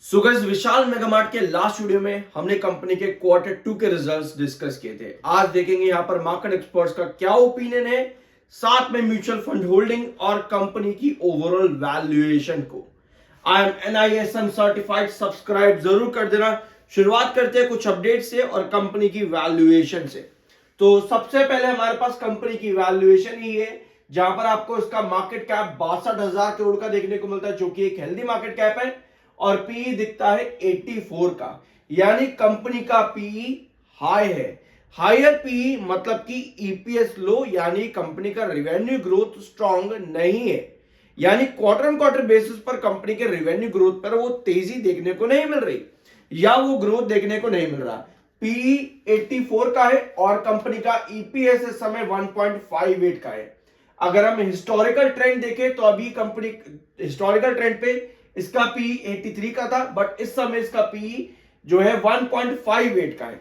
So guys, विशाल मेगामार्ट के last video में हमने कंपनी के क्वार्टर 2 के रिजल्ट्स डिस्कस किए थे। आज देखेंगे यहां पर मार्केट एक्सपर्ट्स का क्या ओपिनियन है, साथ में म्यूचुअल फंड होल्डिंग और कंपनी की ओवरऑल वैल्यूएशन को। I am NISM certified, subscribe जरूर कर देना। शुरुआत करते हैं कुछ अपडेट से और कंपनी की वैल्यूएशन से। तो सबसे पहले हमारे पास कंपनी की वैल्यूएशन ही है, जहां पर आपको इसका मार्केट कैप 62,000 करोड़ का देखने को मिलता है, जो कि एक हेल्दी मार्केट कैप है। और पीई दिखता है 84 का, यानी कंपनी का पीई हाई है। हायर पीई मतलब कि ईपीएस लो, यानी कंपनी का रेवेन्यू ग्रोथ स्ट्रांग नहीं है। यानी क्वार्टर ऑन क्वार्टर बेसिस पर कंपनी के रेवेन्यू ग्रोथ पर वो तेजी देखने को नहीं मिल रही, या वो ग्रोथ देखने को नहीं मिल रहा। पीई 84 का है और कंपनी का ईपीएस इस समय 1.58 का है। अगर हम हिस्टोरिकल ट्रेंड देखें तो अभी कंपनी हिस्टोरिकल ट्रेंड पे इसका पी 83 का था, बट इस समय इसका पी जो है 1.58 का है।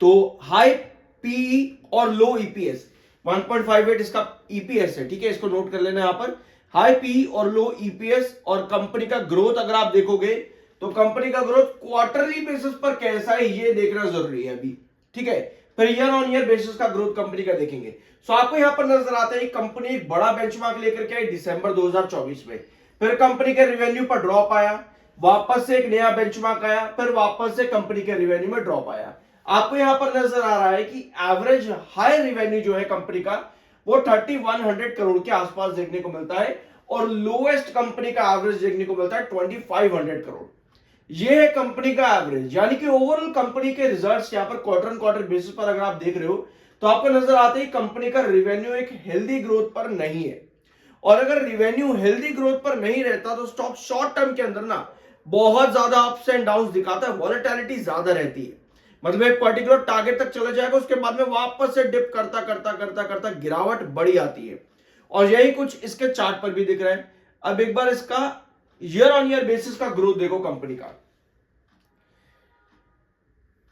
तो हाई पी और लो ईपीएस, 1.58 इसका ईपीएस है, ठीक है, इसको नोट कर लेना यहां पर। हाई पी और लो ईपीएस और कंपनी का ग्रोथ अगर आप देखोगे तो कंपनी का ग्रोथ क्वार्टरली बेसिस पर कैसा है ये देखना जरूरी है अभी, ठीक है। फिर ईयर ऑन ईयर बेसिस का ग्रोथ कंपनी का देखेंगे। सो आपको यहां पर नजर आता है कंपनी एक बड़ा बेंचमार्क लेकर के आई दिसंबर 2024 में। फिर कंपनी के रिवेन्यू पर ड्रॉप आया, वापस से एक नया बेंचमार्क आया, फिर वापस से कंपनी के रिवेन्यू में ड्रॉप आया। आपको यहां पर नजर आ रहा है कि एवरेज हाई रिवेन्यू जो है कंपनी का वो 3100 करोड़ के आसपास देखने को मिलता है, और लोएस्ट कंपनी का एवरेज देखने को मिलता है 2500 करोड़। ये है कंपनी का एवरेज, यानी कि ओवरऑल कंपनी के रिजल्ट्स यहां पर क्वार्टर ऑन क्वार्टर बेसिस पर अगर आप देख रहे हो तो आपको नजर आता है कंपनी का रिवेन्यू एक हेल्दी ग्रोथ पर नहीं है। और अगर रिवेन्यू हेल्दी ग्रोथ पर नहीं रहता तो स्टॉक शॉर्ट टर्म के अंदर ना बहुत ज्यादा अप्स एंड डाउन्स दिखाता है, वॉलेटिलिटी ज्यादा रहती है। मतलब एक पर्टिकुलर टारगेट तक चला जाएगा, उसके बाद में वापस से डिप करता करता करता करता गिरावट बड़ी आती है, और यही कुछ इसके चार्ट पर भी दिख रहा है। अब एक बार इसका ईयर ऑन ईयर बेसिस का ग्रोथ देखो कंपनी का,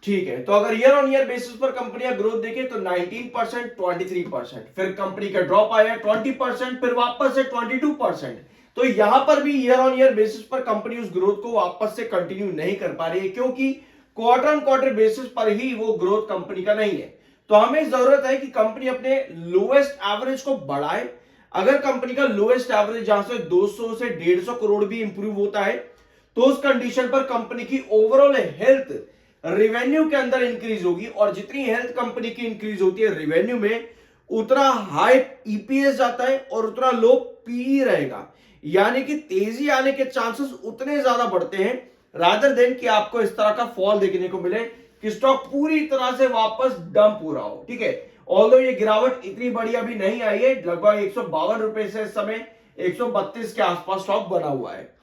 ठीक है। तो अगर ईयर ऑन ईयर बेसिस पर कंपनी का ग्रोथ देखें तो 19%, 23%, फिर कंपनी का ड्रॉप आया 20%, फिर वापस से 22%। तो यहां पर भी ईयर ऑन ईयर बेसिस पर कंपनी उस ग्रोथ को वापस से कंटिन्यू नहीं कर पा रही है, क्योंकि क्वार्टर ऑन क्वार्टर बेसिस पर ही वो ग्रोथ कंपनी का नहीं है। तो हमें जरूरत है कि कंपनी अपने लोएस्ट एवरेज को बढ़ाए। अगर कंपनी का लोएस्ट एवरेज जहां से 200 से 150 करोड़ भी इंप्रूव होता है तो उस कंडीशन पर कंपनी की ओवरऑल हेल्थ रिवेन्यू के अंदर इंक्रीज होगी, और जितनी हेल्थ कंपनी की इंक्रीज होती है रिवेन्यू में, उतना हाई ईपीएस जाता है और उतना लो पीई रहेगा। यानी कि तेजी आने के चांसेस उतने ज्यादा बढ़ते हैं, रादर देन कि आपको इस तरह का फॉल देखने को मिले कि स्टॉक पूरी तरह से वापस डंप हो रहा हो, ठीक है। ऑल्दो ये गिरावट इतनी बड़ी अभी नहीं आई है, लगभग 152 रुपए से इस समय 132 के आसपास स्टॉक बना हुआ है।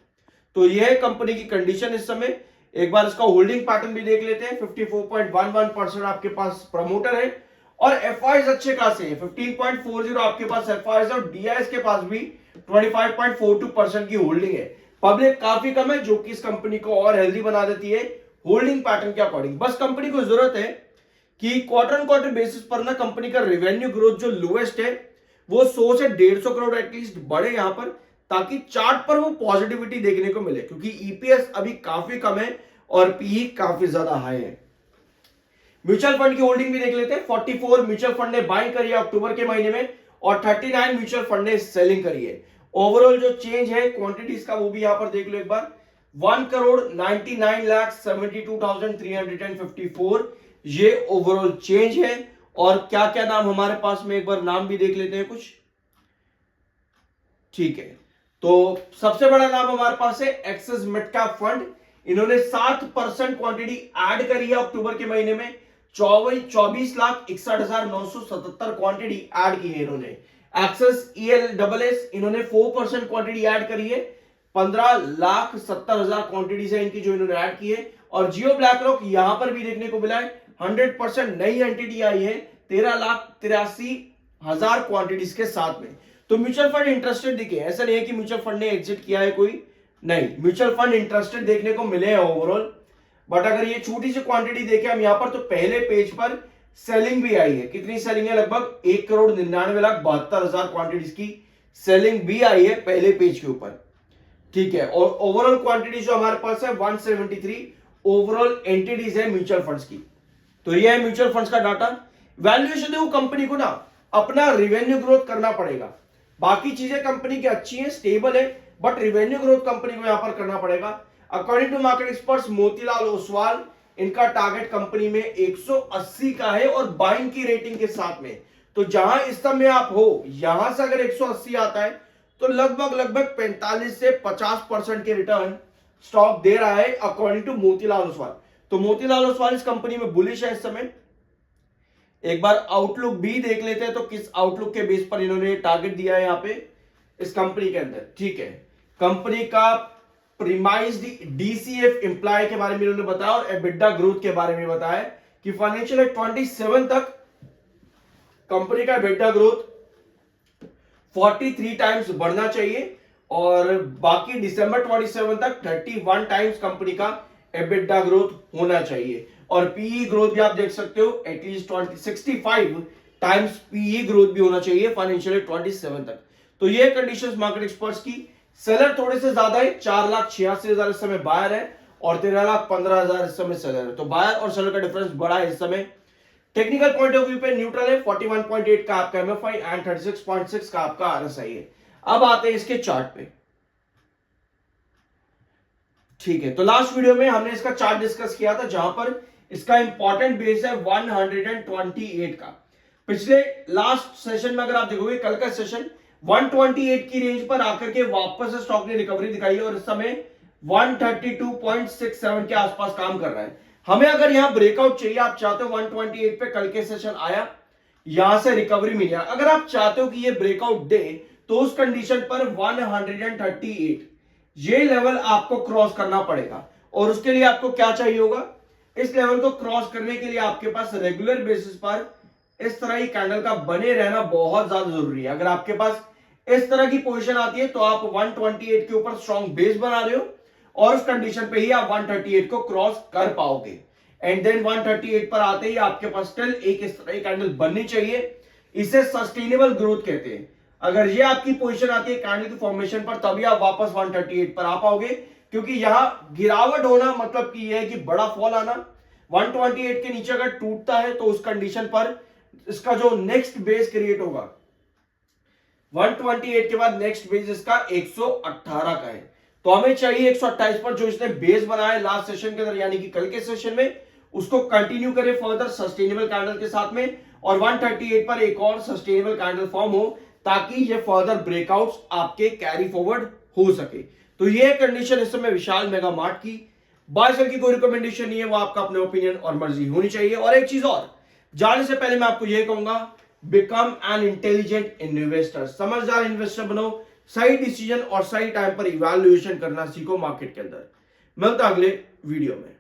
तो यह है कंपनी की कंडीशन इस समय। एक बार इसका होल्डिंग पैटर्न भी देख लेते हैं। 54.11% आपके पास प्रमोटर है, और एफआईज अच्छे खासे हैं। 15.40 आपके पास एफआईज, और डीआईएस के पास भी 25.42% की होल्डिंग है। पब्लिक काफी कम है, जो कि इस कंपनी को और हेल्दी बना देती है होल्डिंग पैटर्न के अकॉर्डिंग। बस कंपनी को जरूरत है कि क्वार्टर ऑन क्वार्टर बेसिस पर ना कंपनी का रेवेन्यू ग्रोथ जो लोएस्ट है वो 100 से 150 करोड़ एटलीस्ट बढ़े यहां पर, ताकि चार्ट पर वो पॉजिटिविटी देखने को मिले, क्योंकि ईपीएस अभी काफी कम है और पीई काफी ज्यादा हाई है। म्यूचुअल फंड की होल्डिंग भी देख लेते हैं। 44 म्यूचुअल फंड ने बाइंग करी है अक्टूबर के महीने में, और 39 म्यूचुअल फंड ने सेलिंग करी है। ओवरऑल जो चेंज है क्वांटिटीज का वो भी यहां पर देख लो एक बार। 1,99,72,354 ये ओवरऑल चेंज है। और क्या क्या नाम हमारे पास में, एक बार नाम भी देख लेते हैं कुछ, ठीक है। तो सबसे बड़ा नाम हमारे पास है एक्सिस मिड कैप फंड। इन्होंने 7% क्वांटिटी ऐड करी है अक्टूबर के महीने में। 24,61,977 क्वांटिटी ऐड की है इन्होंने। एक्सिस ELSS इन्होंने 4% क्वांटिटी ऐड करी है। 15,70,000 क्वांटिटी है इनकी जो इन्होंने ऐड की है। और जियो ब्लैक रॉक यहां पर भी देखने को मिला है, 100% नई एंटिटी आई है 13,83,000 क्वांटिटीज के साथ में। तो म्यूचुअल फंड इंटरेस्टेड दिखे, ऐसा नहीं है कि म्यूचुअल फंड ने एग्जिट किया है कोई, नहीं, म्यूचुअल फंड इंटरेस्टेड देखने को मिले हैं ओवरऑल। बट अगर ये छोटी सी क्वांटिटी देखें हम यहां पर, तो पहले पेज पर सेलिंग भी आई है। कितनी सेलिंग है? लगभग 1,99,72,000 क्वांटिटीज की सेलिंग भी आई है पहले पेज के ऊपर। ठीक है, और ओवरऑल क्वांटिटी जो हमारे पास है 173 ओवरऑल एंटिटीज है म्यूचुअल फंड्स की। तो ये है म्यूचुअल फंड्स का डाटा। वैल्यूएशन देखो, कंपनी को ना अपना रिवेन्यू ग्रोथ करना पड़ेगा। बाकी चीजें कंपनी की अच्छी हैं, स्टेबल है, बट रिवेन्यू ग्रोथ कंपनी को यहां पर करना पड़ेगा। According to market experts Motilal Oswal, इनका टारगेट कंपनी में 180 का है और बाइंग की रेटिंग के साथ में। तो जहां इस समय आप हो, यहां से अगर 180 आता है तो लगभग 45 से 50% के रिटर्न स्टॉक दे रहा है अकॉर्डिंग टू मोतीलाल ओसवाल। तो मोतीलाल ओसवाल इस कंपनी में बुलिश है इस समय। एक बार आउटलुक भी देख लेते हैं, तो किस आउटलुक के बेस पर इन्होंने टारगेट दिया है यहां पे इस कंपनी के अंदर। ठीक है, कंपनी का प्रीमाइज्ड डीसीएफ एम्प्लॉय के बारे में इन्होंने बताया और एबिडा ग्रोथ के बारे में बताया कि फाइनेंशियल 27 तक कंपनी का एबिडा ग्रोथ 43 टाइम्स बढ़ना चाहिए और बाकी दिसंबर 27 तक 31 टाइम्स कंपनी का एबिडा ग्रोथ होना चाहिए। और पीई ग्रोथ भी आप देख सकते हो, एटलीस्ट 65 टाइम्स पीई ग्रोथ भी होना चाहिए फाइनेंशियल 27 तक। तो ये कंडीशंस मार्केट एक्सपर्ट्स की। सेलर थोड़े से ज्यादा है, 4,86,000 इस समय बायर है और 13,15,000 इस समय सेलर है। तो बायर और सेलर का डिफरेंस बड़ा है इस समय। टेक्निकल पॉइंट ऑफ व्यू पे न्यूट्रल है, 41.8 का आपका एमएफआई एंड 36.6 का आपका आरएसआई है। अब आते हैं इसके चार्ट पे। ठीक है, तो लास्ट वीडियो में हमने इसका चार्ट डिस्कस किया था जहां पर इसका इंपॉर्टेंट बेस है 128 का। पिछले लास्ट सेशन में अगर आप देखोगे, कल का सेशन 128 की रेंज पर आकर के वापस से स्टॉक ने रिकवरी दिखाई है और इस समय 132.67 के आसपास काम कर रहा है। हमें अगर यहां ब्रेकआउट चाहिए, आप चाहते हो 128 पे कल के सेशन आया, यहां से रिकवरी मिली, अगर आप चाहते हो कि ये ब्रेकआउट दे तो उस कंडीशन पर 138 ये लेवल आपको क्रॉस करना पड़ेगा। और उसके लिए आपको क्या चाहिए होगा, इस लेवल को क्रॉस करने के लिए आपके पास रेगुलर बेसिस पर इस तरह की कैंडल का बने रहना बहुत ज्यादा जरूरी है। अगर आपके पास इस तरह की पोजीशन आती है तो आप 128 के ऊपर स्ट्रॉन्ग बेस बना रहे हो और उस कंडीशन पे ही आप 138 को क्रॉस कर पाओगे। एंड देन 138 पर आते ही आपके पास स्टिल एक इस तरह की कैंडल बननी चाहिए। इसे सस्टेनेबल ग्रोथ कहते हैं। अगर ये आपकी पोजीशन आती है कैंडल की फॉर्मेशन पर, तभी आप वापस 138 पर आ पाओगे, क्योंकि यहां गिरावट होना मतलब कि यह है कि बड़ा फॉल आना। 128 के नीचे अगर टूटता है तो उस कंडीशन पर इसका जो नेक्स्ट बेस क्रिएट होगा 128 के बाद नेक्स्ट बेस इसका 118 का है। तो हमें चाहिए 128 पर जो इसने बेस बनाया लास्ट सेशन के अंदर यानी कि कल के सेशन में, उसको कंटिन्यू करें फर्दर सस्टेनेबल कैंडल के साथ में और 138 पर एक और सस्टेनेबल कैंडल फॉर्म हो ताकि ये फर्दर ब्रेकआउट्स आपके कैरी फॉरवर्ड हो सके। तो ये कंडीशन इस समय विशाल मेगा मार्ट की। बाय सेल की कोई रिकमेंडेशन नहीं है, वो आपका अपने ओपिनियन और मर्जी होनी चाहिए। और एक चीज और, जाने से पहले मैं आपको यह कहूंगा, बिकम एन इंटेलिजेंट इन्वेस्टर, समझदार इन्वेस्टर बनो, सही डिसीजन और सही टाइम पर इवैल्यूएशन करना सीखो मार्केट के अंदर। मिलता अगले वीडियो में।